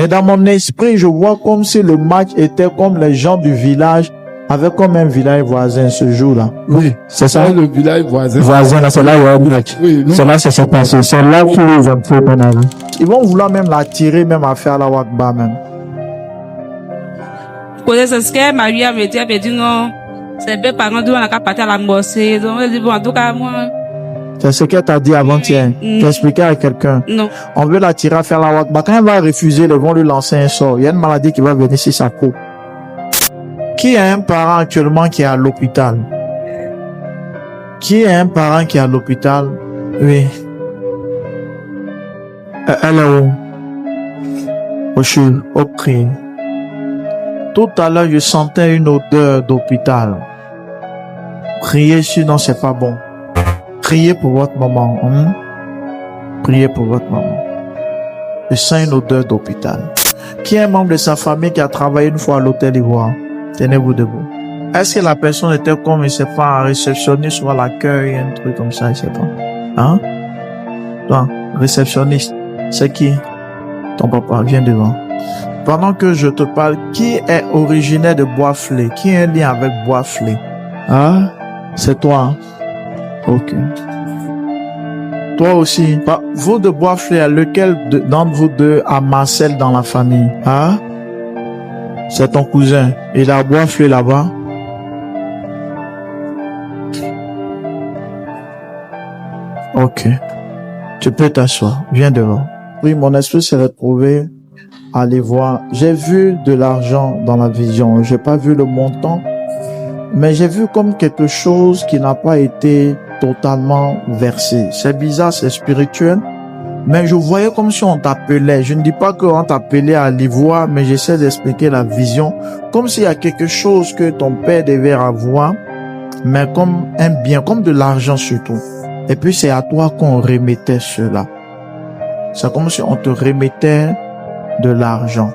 Et dans mon esprit, je vois comme si le match était comme les gens du village avaient comme un village voisin ce jour-là. Oui, C'est ça? le village voisin. Voisin, là, c'est là où il y a un match. Oui, nous, C'est là que ça s'est passé. C'est là où les enfants pendant. Ils vont vouloir même l'attirer, même à faire la wakba même. C'est ce que Marie avait dit, non, c'est bien parents d'où on a qu'à partir à la bossée. Donc, elle dit, bon, en tout cas, moi. C'est ce qu'elle t'a dit avant-hier. T'expliquais à quelqu'un. Non. On veut l'attirer à faire la wakba. Quand elle va refuser, ils vont lui lancer un sort. Il y a une maladie qui va venir sur sa peau. Qui a un parent actuellement qui est à l'hôpital? Qui a un parent qui est à l'hôpital? Oui. Elle est où? Au prix. Tout à l'heure, je sentais une odeur d'hôpital. Priez, sinon c'est pas bon. Priez pour votre maman. Priez pour votre maman. Je sens une odeur d'hôpital. Qui est un membre de sa famille qui a travaillé une fois à l'hôtel Ivoire? Tenez-vous debout. Est-ce que la personne était comme, je sais pas, un réceptionniste ou à l'accueil, un truc comme ça, je sais pas. Hein? Toi, réceptionniste. C'est qui? Ton papa, viens devant. Pendant que je te parle, qui est originaire de Boisflé? Qui a un lien avec Boisflé? Hein? C'est toi. Ok. Toi aussi. Vous de Boisflé, lequel d'entre vous deux a Marcel dans la famille? Hein? C'est ton cousin. Il a Boisflé là-bas. Ok. Tu peux t'asseoir. Viens devant. Oui, mon esprit s'est retrouvé. Allez voir. J'ai vu de l'argent dans la vision. J'ai pas vu le montant, mais j'ai vu comme quelque chose qui n'a pas été totalement versé. C'est bizarre, c'est spirituel, mais je voyais comme si on t'appelait. Je ne dis pas qu'on t'appelait à l'ivoire, mais j'essaie d'expliquer la vision. Comme s'il y a quelque chose que ton père devait avoir, mais comme un bien, comme de l'argent surtout. Et puis c'est à toi qu'on remettait cela. C'est comme si on te remettait de l'argent.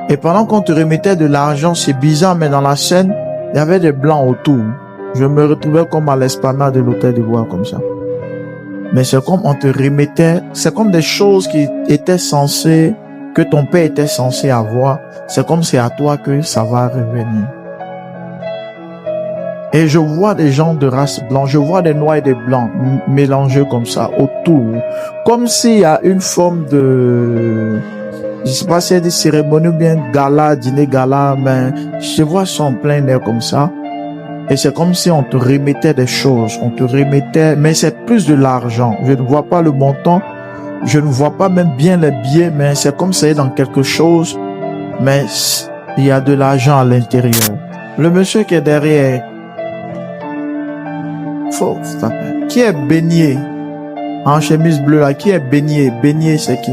Et pendant qu'on te remettait de l'argent, c'est bizarre, mais dans la scène, il y avait des blancs autour. Je me retrouvais comme à l'esplanade de l'hôtel d'Ivoire, comme ça. Mais c'est comme on te remettait, c'est comme des choses qui étaient censées, que ton père était censé avoir. C'est comme c'est à toi que ça va revenir. Et je vois des gens de race blanche, je vois des noirs et des blancs mélangés comme ça autour. Comme s'il y a une forme de, je sais pas si c'est des cérémonies ou bien gala, dîner gala, mais je vois ça en plein air comme ça. Et c'est comme si on te remettait des choses, on te remettait, mais c'est plus de l'argent. Je ne vois pas le montant, je ne vois pas même bien les billets, mais c'est comme si c'est dans quelque chose, mais il y a de l'argent à l'intérieur. Le monsieur qui est derrière, qui est Beignet en chemise bleue là, qui est Beignet? Beignet, c'est qui?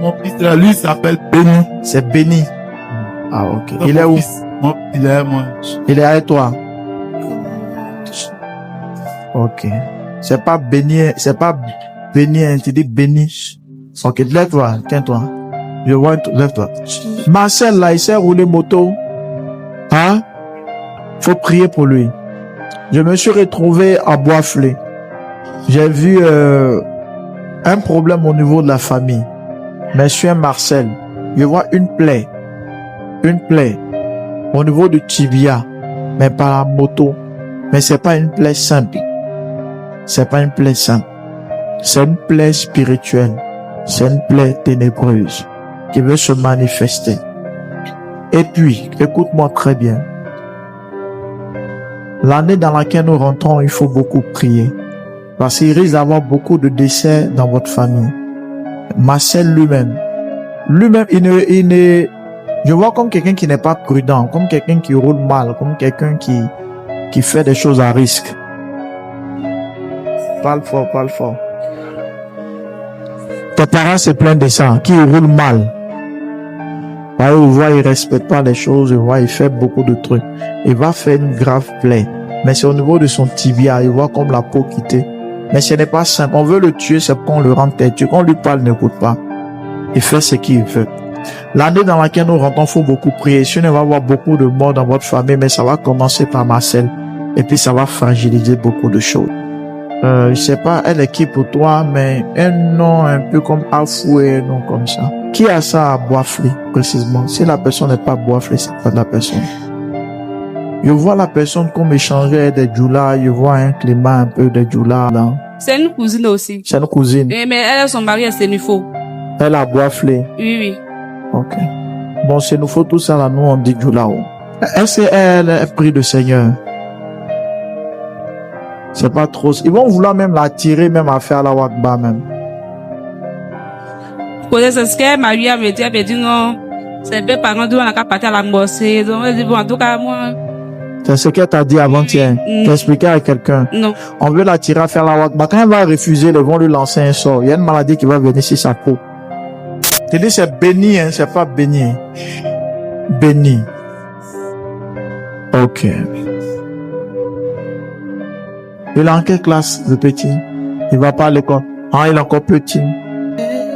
mon fils, lui, s'appelle Béni. C'est Béni. Ah, ok. Il est où? Il est moi. Il est avec toi. Ok. C'est pas Beignet, tu dis Béni. Ok, lève-toi, tiens-toi. Je vois, lève-toi. Marcel là, il sait rouler moto. Hein? Faut prier pour lui. Je me suis retrouvé à Boisflé. J'ai vu un problème au niveau de la famille. Monsieur Marcel, je vois une plaie au niveau du tibia, mais par la moto. Mais c'est pas une plaie simple. C'est pas une plaie simple. C'est une plaie spirituelle. C'est une plaie ténébreuse qui veut se manifester. Et puis, écoute-moi très bien. L'année dans laquelle nous rentrons, il faut beaucoup prier. Parce qu'il risque d'avoir beaucoup de décès dans votre famille. Marcel lui-même, je vois comme quelqu'un qui n'est pas prudent, comme quelqu'un qui roule mal, comme quelqu'un qui fait des choses à risque. Parle fort. Tes parents se plaignent de ça, qui roule mal. Là, il voit, il respecte pas les choses, il voit, il fait beaucoup de trucs. Il va faire une grave plaie. Mais c'est au niveau de son tibia, il voit comme la peau quitter. Mais ce n'est pas simple. On veut le tuer, c'est qu'on le rend têtu. Quand on lui parle, n'écoute pas. Il fait ce qu'il veut. L'année dans laquelle nous rentrons, il faut beaucoup prier. Si on va avoir beaucoup de morts dans votre famille, mais ça va commencer par Marcel. Et puis ça va fragiliser beaucoup de choses. Je sais pas, elle est qui pour toi, mais un nom un peu comme Afoué, un nom comme ça. Qui a ça à Boisflé, précisément? Si la personne n'est pas Boisflé, c'est pas de la personne. Je vois la personne comme échanger des djoulas, je vois un climat un peu de djoulas, là. C'est une cousine aussi. C'est une cousine. Mais elle, son mari est Sénufo. Elle a Boisflé. Oui, oui. Ok. Bon, c'est nous faut tout ça, là, nous, on dit djoula. Est-ce qu'elle est pris de Seigneur? C'est pas trop. Ils vont vouloir même la tirer, même à faire la wakba, même. C'est ce qu'elle m'a avait dit. Elle avait dit non. C'est belles parents d'où on a qu'à partir à la mosquée. Donc, elle dit bon, en tout cas, moi. C'est ce qu'elle t'a dit avant-hier. T'as expliqué à quelqu'un. Non. On veut la tirer à faire la wakba. Quand elle va refuser, ils vont lui lancer un sort. Il y a une maladie qui va venir sur sa peau. Tu dis c'est béni, hein, c'est pas béni. Béni. Ok. Il est en quelle classe, le petit? Il va pas à l'école. Ah, il est encore petit.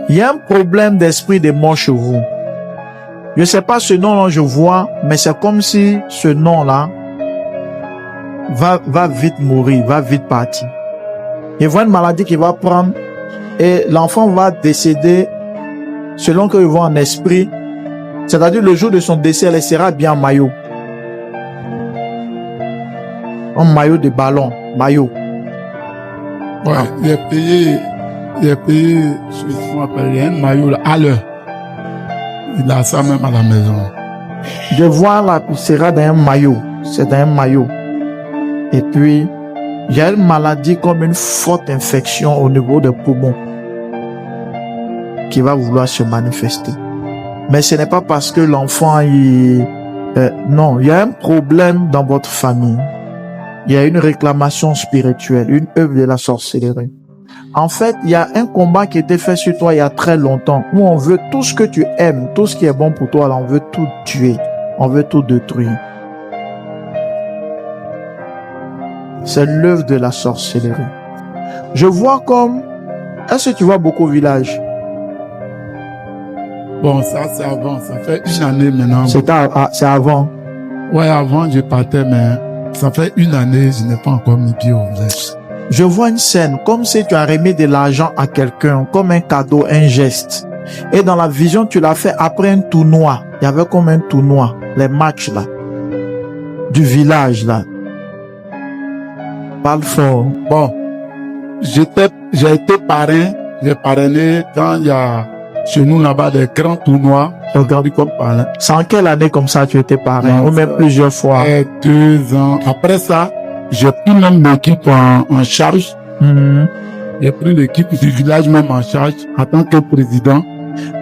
Il y a un problème d'esprit de mort chez vous. Je sais pas ce nom-là, je vois, mais c'est comme si ce nom-là va vite mourir, va vite partir. Il voit une maladie qui va prendre et l'enfant va décéder selon qu'il voit en esprit. C'est-à-dire le jour de son décès, elle sera bien en maillot. En maillot de ballon, maillot. Ouais, il a payé, je m'appelle, un maillot là, à l'heure. Il a ça même à la maison. Je vois là, il sera dans un maillot. C'est dans un maillot. Et puis, il y a une maladie comme une forte infection au niveau des poumons qui va vouloir se manifester. Mais ce n'est pas parce que l'enfant, non, il y a un problème dans votre famille. Il y a une réclamation spirituelle, une œuvre de la sorcellerie. En fait, il y a un combat qui a été fait sur toi il y a très longtemps, où on veut tout ce que tu aimes, tout ce qui est bon pour toi, là, on veut tout tuer, on veut tout détruire. C'est l'œuvre de la sorcellerie. Je vois comme, est-ce que tu vois beaucoup au village? Bon, ça c'est avant, ça fait une année maintenant. C'est avant. Ouais, avant je partais, mais ça fait une année, je n'ai pas encore mis pied au village. Je vois une scène comme si tu as remis de l'argent à quelqu'un, comme un cadeau, un geste. Et dans la vision, tu l'as fait après un tournoi. Il y avait comme un tournoi, les matchs là, du village là. Parle fort. Bon, j'ai été parrain, j'ai parrainé quand il y a chez nous là-bas des grands tournois. Regarde comme parrain. C'est en quelle année comme ça tu étais parrain? Ou même plusieurs fois? 2 ans. Après ça, j'ai pris même l'équipe en charge. J'ai pris l'équipe du village même en charge en tant que président.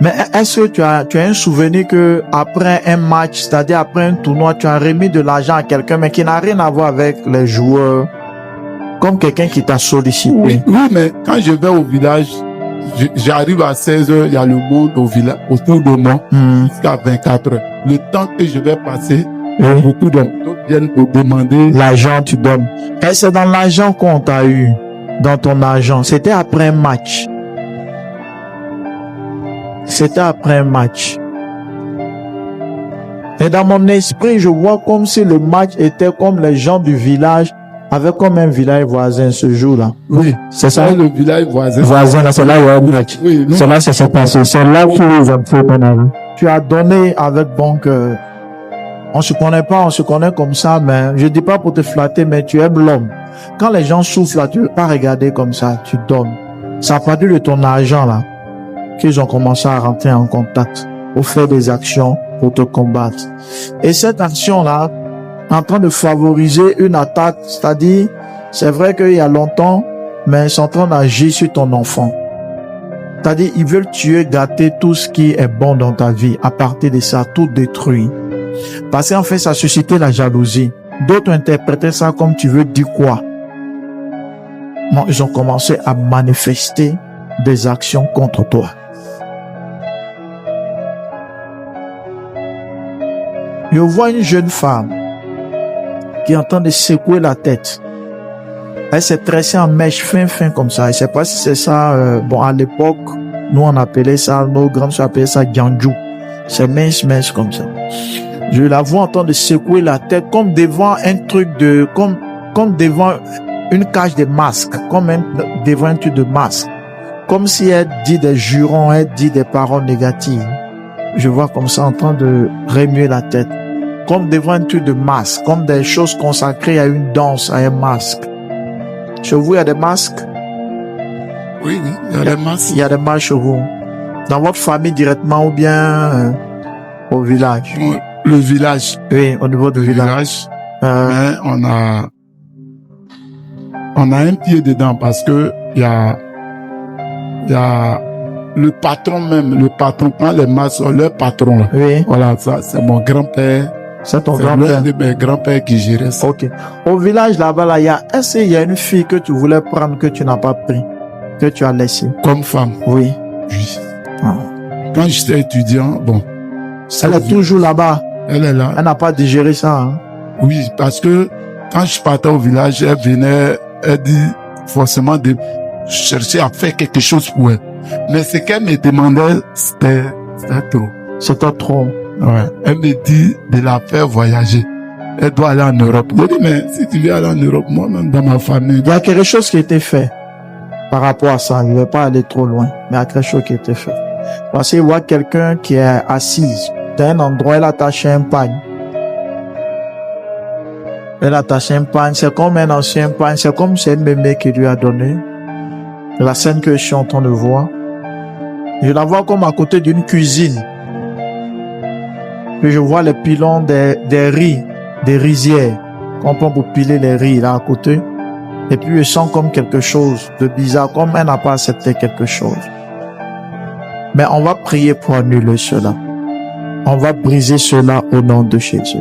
Mais est-ce que tu as un souvenir que après un match, c'est-à-dire après un tournoi, tu as remis de l'argent à quelqu'un mais qui n'a rien à voir avec les joueurs, comme quelqu'un qui t'a sollicité? Oui, mais quand je vais au village, j'arrive à 16h, il y a le monde au village, autour de moi, jusqu'à 24h. Le temps que je vais passer, beaucoup d'hommes viennent me demander. L'argent, tu donnes. Et c'est dans l'argent qu'on t'a eu, dans ton argent. C'était après un match. C'était après un match. Et dans mon esprit, je vois comme si le match était comme les gens du village avaient comme un village voisin ce jour-là. Oui, c'est ça. Le village voisin. Voisin, là, c'est là où il y a un match. Oui, c'est là que ça s'est passé. C'est là où les ont fait ton argent. Tu as donné avec bon cœur. On se connaît pas, on se connaît comme ça, mais je dis pas pour te flatter, mais tu aimes l'homme. Quand les gens souffrent là, tu veux pas regarder comme ça, tu donnes. Ça a partir de ton argent là, qu'ils ont commencé à rentrer en contact, pour faire des actions, pour te combattre. Et cette action là, en train de favoriser une attaque, c'est-à-dire, c'est vrai qu'il y a longtemps, mais ils sont en train d'agir sur ton enfant. C'est-à-dire, ils veulent tuer, gâter tout ce qui est bon dans ta vie. À partir de ça, tout détruit. Parce qu'en fait, ça suscitait la jalousie. D'autres interprétaient ça comme tu veux dire quoi. Non, ils ont commencé à manifester des actions contre toi. Je vois une jeune femme qui est en train de secouer la tête. Elle s'est tressée en mèche fin comme ça. Je ne sais pas si c'est ça. Bon, à l'époque, nous on appelait ça, nos grands appelaient ça Gandjou. C'est mince comme ça. Je la vois en train de secouer la tête comme devant un truc de, comme devant une cage de masque, devant un truc de masque, comme si elle dit des jurons, elle dit des paroles négatives. Je vois comme ça en train de remuer la tête. Comme devant un truc de masque, comme des choses consacrées à une danse, à un masque. Chez vous, il y a des masques? Oui, il y a des masques. Il y a des masques chez vous. Dans votre famille directement ou bien au village? Le village. Oui, au niveau du village. Mais on a un pied dedans parce que il y a le patron même, quand les masques sont leur patron là. Oui. Voilà, ça, c'est mon grand-père. C'est ton C'est grand-père? l'un de mes grands-pères qui gérait ça. Ok. Au village là-bas, là, est-ce qu'il y a une fille que tu voulais prendre que tu n'as pas pris, que tu as laissé? Comme femme. Oui. Oui. Ah. Quand j'étais étudiant, bon. Elle est toujours là-bas. Elle est là. Elle n'a pas digéré ça, hein? Oui, parce que quand je partais au village, elle venait, elle dit forcément de chercher à faire quelque chose pour elle. Mais ce qu'elle me demandait, c'était trop. C'était trop. Ouais. Elle me dit de la faire voyager. Elle doit aller en Europe. Je dis, mais si tu veux aller en Europe, moi-même dans ma famille. Il y a quelque chose qui a été fait par rapport à ça. Je ne vais pas aller trop loin, mais il y a quelque chose qui a été fait. Parce qu'il voit quelqu'un qui est assise dans un endroit, elle attache un pagne. Elle attache un pagne, c'est comme un ancien pagne, c'est comme c'est une mémé qui lui a donné. La scène que je suis en train de voir. Je la vois comme à côté d'une cuisine. Puis je vois les pilons des riz, des rizières, qu'on prend pour piler les riz là à côté. Et puis je sens comme quelque chose de bizarre, comme elle n'a pas accepté quelque chose. Mais on va prier pour annuler cela. On va briser cela au nom de Jésus.